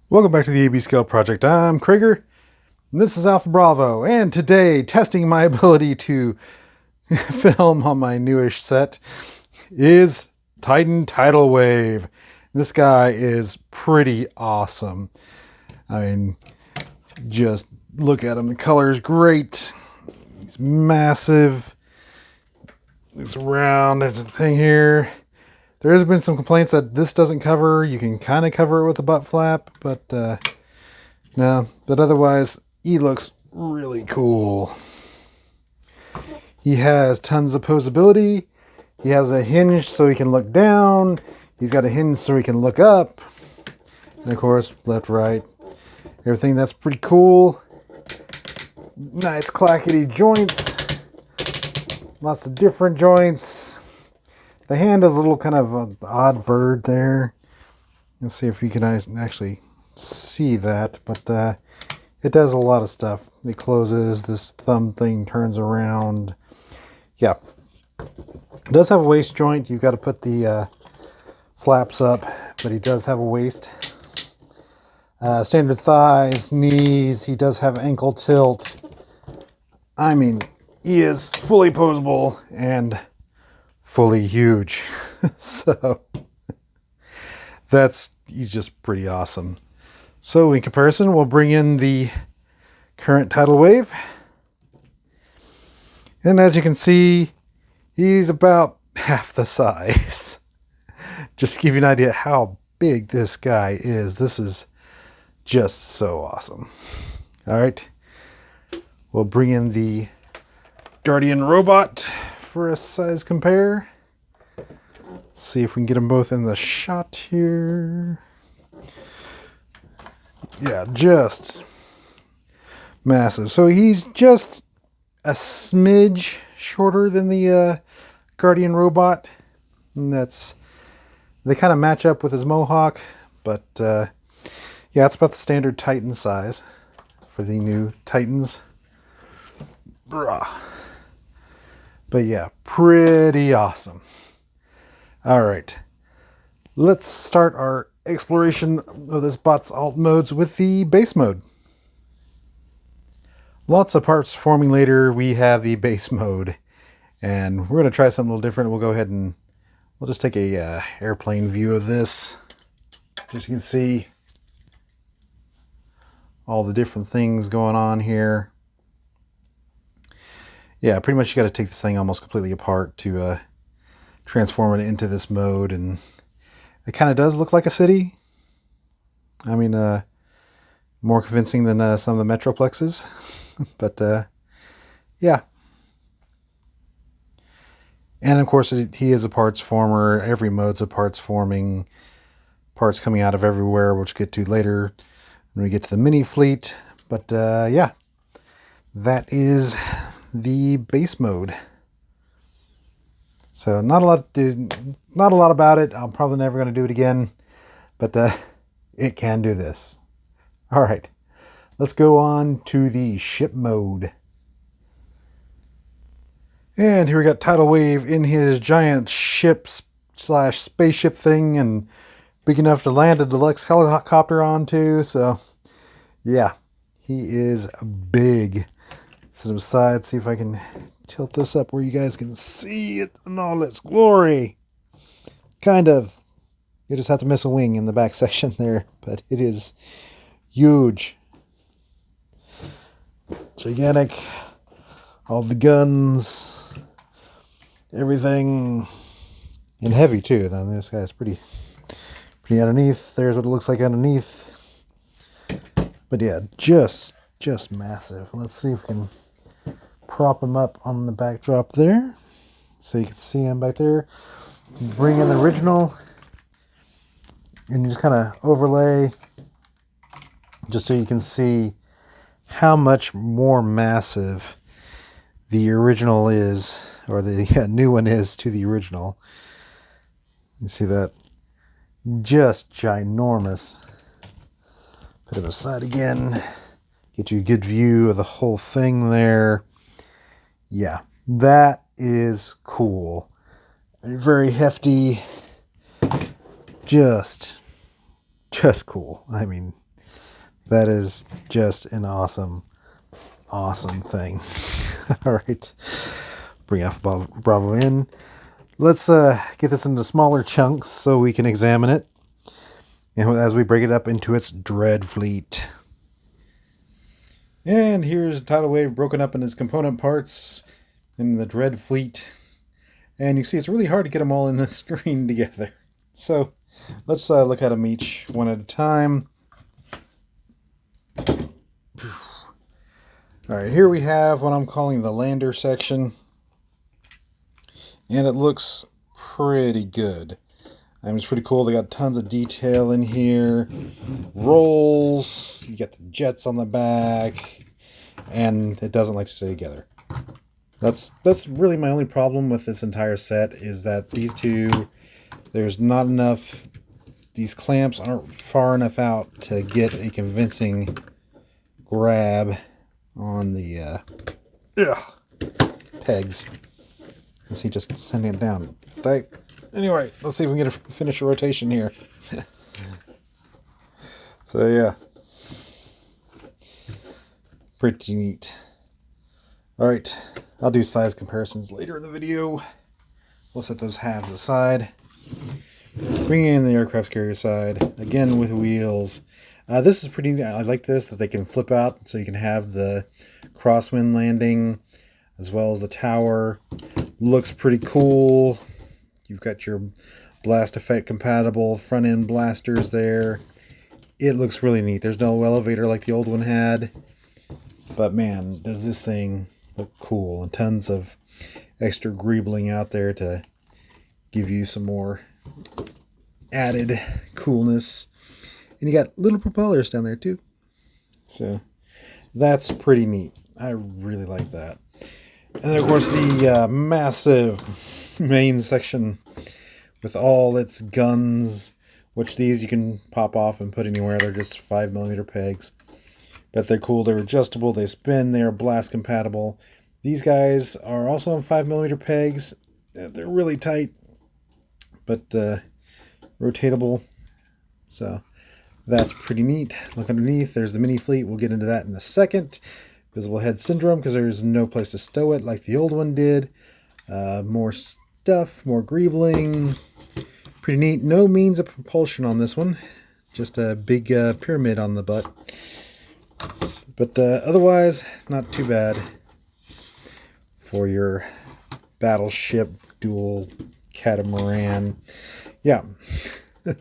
Welcome back to the AB Scale Project. I'm Krieger, and this is Alpha Bravo, and today, testing my ability to film on my newish set is Titan Tidalwave. This guy is pretty awesome. I mean, just look at him. The color is great. He's massive. Looks round. There's a thing here. There has been some complaints that this doesn't cover. You can kind of cover it with a butt flap, but no. But otherwise, he looks really cool. He has tons of posability. He has a hinge so he can look down. He's got a hinge so he can look up. And of course, left, right. Everything that's pretty cool. Nice clackety joints. Lots of different joints. The hand is a little kind of an odd bird there. Let's see if you can actually see that. But it does a lot of stuff. It closes. This thumb thing turns around. Yeah. It does have a waist joint. You've got to put the flaps up. But he does have a waist. Standard thighs, knees. He does have ankle tilt. I mean, he is fully posable and fully huge. So he's just pretty awesome. So in comparison, we'll bring in the current Tidalwave. And as you can see, he's about half the size. Just to give you an idea how big this guy is. This is just so awesome. All right. We'll bring in the Guardian robot for a size compare. Let's see if we can get them both in the shot here. Yeah, just massive. So he's just a smidge shorter than the Guardian robot. And they kind of match up with his mohawk, but yeah, it's about the standard Titan size for the new Titans. Bruh. But yeah, pretty awesome. All right, let's start our exploration of this bot's alt modes with the base mode. Lots of parts forming later, we have the base mode. And we're going to try something a little different. We'll go ahead and we'll just take a airplane view of this. Just so you can see all the different things going on here. Yeah, pretty much you got to take this thing almost completely apart to transform it into this mode, and it kind of does look like a city. I mean, more convincing than some of the Metroplexes, but yeah. And of course, he is a parts former. Every mode's a parts forming, parts coming out of everywhere, which we'll get to later when we get to the mini fleet. But yeah, that is the base mode. So not a lot about it. I'm probably never going to do it again, but it can do this. All right, let's go on to the ship mode. And here we got Tidalwave in his giant ship / spaceship thing, and big enough to land a deluxe helicopter onto. So yeah, he is big. Set him aside, see if I can tilt this up where you guys can see it in all its glory. Kind of. You just have to miss a wing in the back section there, but it is huge. Gigantic. All the guns. Everything. And heavy too. Then this guy's pretty underneath. There's what it looks like underneath. But yeah, just massive. Let's see if we can prop him up on the backdrop there so you can see him back there. Bring in the original and you just kind of overlay just so you can see how much more massive the original is, or the new one is to the original. You see that? Just ginormous. Put it aside again. Get you a good view of the whole thing there. Yeah, that is cool. Very hefty. Just just cool. I mean, that is just an awesome thing. All right, bring Alpha Bravo in. Let's get this into smaller chunks so we can examine it, and as we break it up into its dread fleet. And here's Tidalwave broken up in its component parts in the dread fleet. And you see it's really hard to get them all in the screen together. So let's look at them each one at a time. Alright, here we have what I'm calling the lander section. And it looks pretty good. I mean, it's pretty cool. They got tons of detail in here. Rolls. You got the jets on the back. And it doesn't like to stay together. That's really my only problem with this entire set, is that these two, there's not enough, these clamps aren't far enough out to get a convincing grab on the pegs. Let's see, just sending it down. Stay. Anyway, let's see if we can finish a rotation here. So yeah, pretty neat. All right, I'll do size comparisons later in the video. We'll set those halves aside. Bringing in the aircraft carrier side, again with wheels. This is pretty neat. I like this, that they can flip out, so you can have the crosswind landing as well as the tower. Looks pretty cool. You've got your blast effect compatible front end blasters there. It looks really neat. There's no elevator like the old one had. But man, does this thing look cool. And tons of extra greebling out there to give you some more added coolness. And you got little propellers down there too. So that's pretty neat. I really like that. And then of course the massive main section with all its guns, which these you can pop off and put anywhere. They're just 5mm pegs. But they're cool. They're adjustable. They spin. They are blast compatible. These guys are also on 5mm pegs. They're really tight, but rotatable. So that's pretty neat. Look underneath. There's the mini fleet. We'll get into that in a second. Visible head syndrome, because there's no place to stow it like the old one did. More stuff. More greebling. Pretty neat. No means of propulsion on this one. Just a big pyramid on the butt. But otherwise, not too bad for your battleship dual catamaran. Yeah.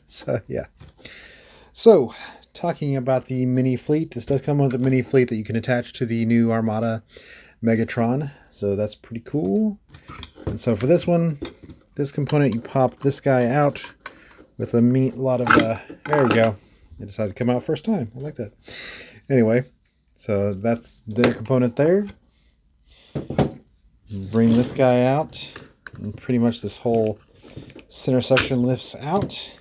So, yeah. So, talking about the mini fleet, this does come with a mini fleet that you can attach to the new Armada Megatron. So that's pretty cool. And so for this one, this component, you pop this guy out with a lot of, there we go. It decided to come out first time. I like that. Anyway, so that's the component there. Bring this guy out, and pretty much this whole center section lifts out.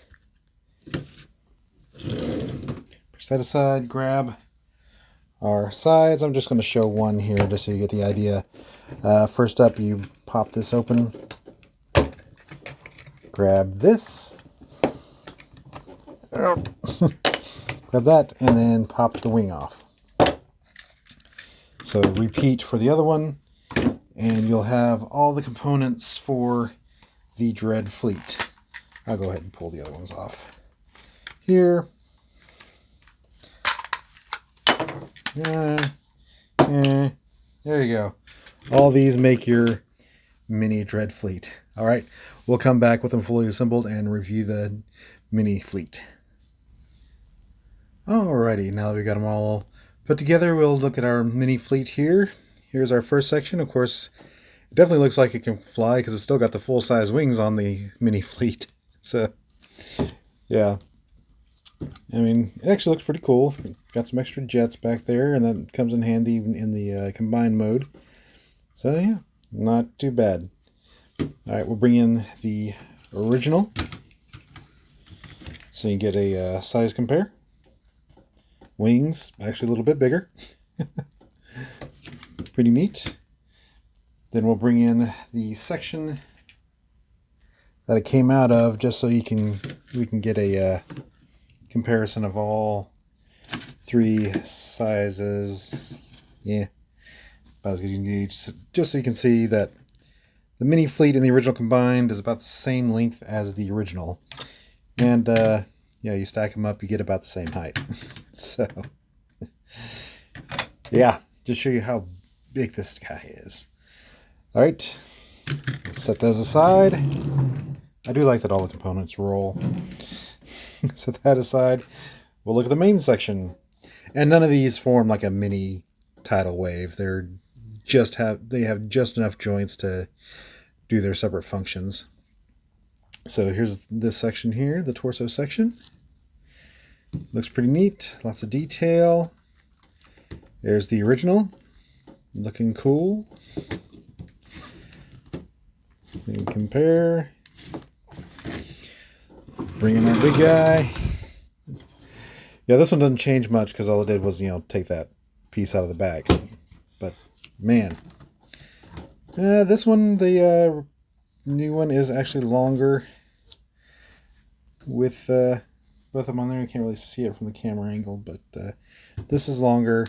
Push that aside, grab our sides. I'm just going to show one here just so you get the idea. First up, you pop this open, grab this, grab that, and then pop the wing off. So repeat for the other one, and you'll have all the components for the Dread Fleet. I'll go ahead and pull the other ones off. Here. There you go. All these make your mini Dread Fleet. All right, we'll come back with them fully assembled and review the mini fleet. Alrighty, now that we got them all put together, we'll look at our mini fleet here. Here's our first section. Of course, it definitely looks like it can fly because it's still got the full-size wings on the mini fleet. So, yeah. I mean, it actually looks pretty cool. It's got some extra jets back there, and that comes in handy in the combined mode. So, yeah, not too bad. Alright, we'll bring in the original. So you get a size compare. Wings, actually a little bit bigger. Pretty neat. Then we'll bring in the section that it came out of, just so we can get a comparison of all three sizes. Yeah, about as good as you can gauge. Just so you can see that the mini fleet and the original combined is about the same length as the original. And yeah, you stack them up, you get about the same height. So, yeah, just show you how big this guy is. All right, set those aside. I do like that all the components roll. Set that aside. We'll look at the main section. And none of these form like a mini tidal wave. They have just enough joints to do their separate functions. So here's this section here, the torso section. Looks pretty neat, lots of detail. There's the original, looking cool. We can compare. Bring in our big guy. Yeah, this one doesn't change much because all it did was, take that piece out of the back. But, man. This one, the new one, is actually longer with both of them on there. You can't really see it from the camera angle, but this is longer.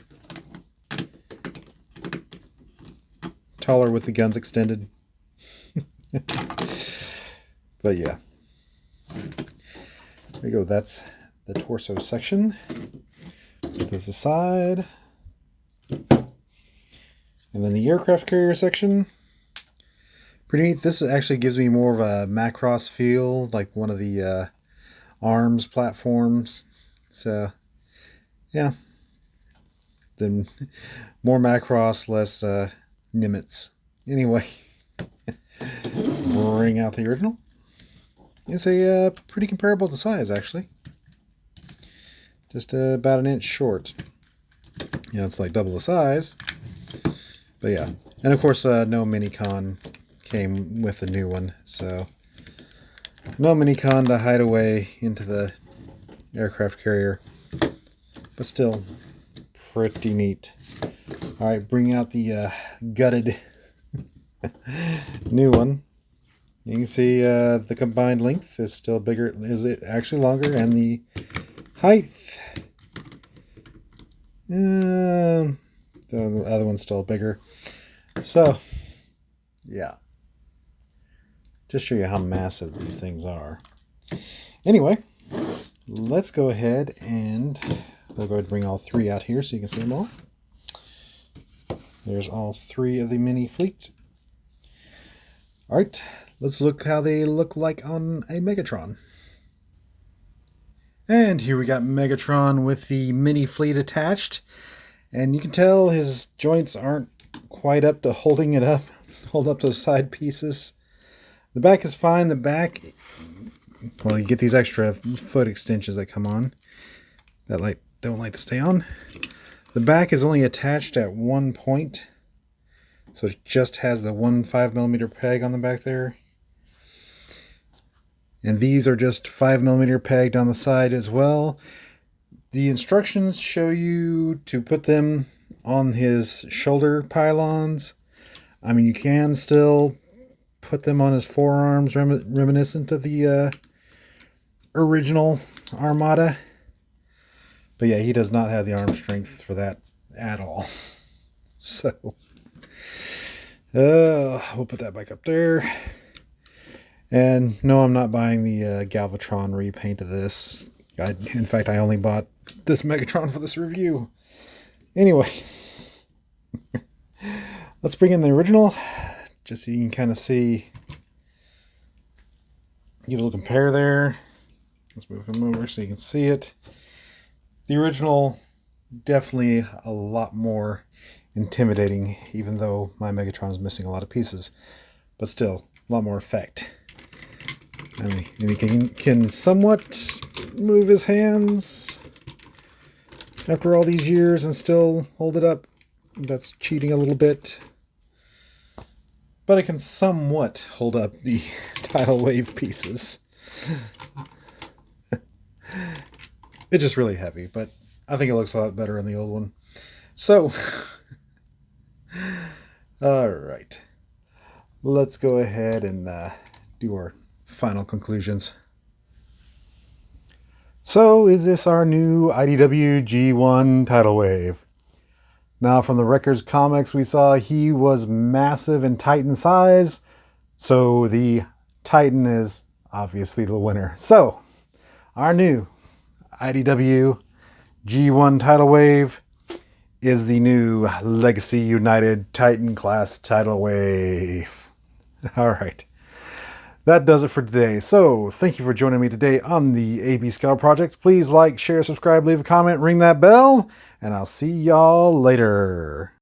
Taller with the guns extended. But yeah. There you go. That's the torso section. Put those aside. And then the aircraft carrier section. Pretty neat. This actually gives me more of a Macross feel, like one of the ARMS platforms. So, yeah. Then more Macross, less Nimitz. Anyway, bring out the original. It's a pretty comparable to size, actually. Just about an inch short. It's like double the size. But yeah. And of course, no Minicon came with the new one. So, no Minicon to hide away into the aircraft carrier. But still, pretty neat. Alright, bring out the gutted new one. You can see the combined length is still bigger. Is it actually longer? And the height. The other one's still bigger. So, yeah. Just show you how massive these things are. Anyway, let's go ahead and we'll go ahead and bring all three out here so you can see them all. There's all three of the mini fleet. Alright, let's look how they look like on a Megatron. And here we got Megatron with the mini fleet attached. And you can tell his joints aren't quite up to holding it up. Hold up those side pieces. The back is fine. The back, well, you get these extra foot extensions that come on. That don't like to stay on. The back is only attached at one point. So it just has the one 5mm peg on the back there. And these are just 5mm pegged on the side as well. The instructions show you to put them on his shoulder pylons. I mean, you can still put them on his forearms, reminiscent of the original Armada. But yeah, he does not have the arm strength for that at all. So, we'll put that back up there. And no, I'm not buying the Galvatron repaint of this. In fact, I only bought this Megatron for this review. Anyway, let's bring in the original, just so you can kind of see, give a little compare there. Let's move him over so you can see it. The original, definitely a lot more intimidating, even though my Megatron is missing a lot of pieces. But still, a lot more effect. I mean, and he can somewhat move his hands after all these years and still hold it up. That's cheating a little bit. But I can somewhat hold up the tidal wave pieces. It's just really heavy, but I think it looks a lot better in the old one. So, alright. Let's go ahead and do our final conclusions. So is this our new IDW G1 Tidalwave? Now from the Records comics we saw he was massive in Titan size, so the Titan is obviously the winner. So our new IDW G1 Tidalwave is the new Legacy United Titan class Tidalwave. Alright. That does it for today. So, thank you for joining me today on the AB Scout Project. Please like, share, subscribe, leave a comment, ring that bell, and I'll see y'all later.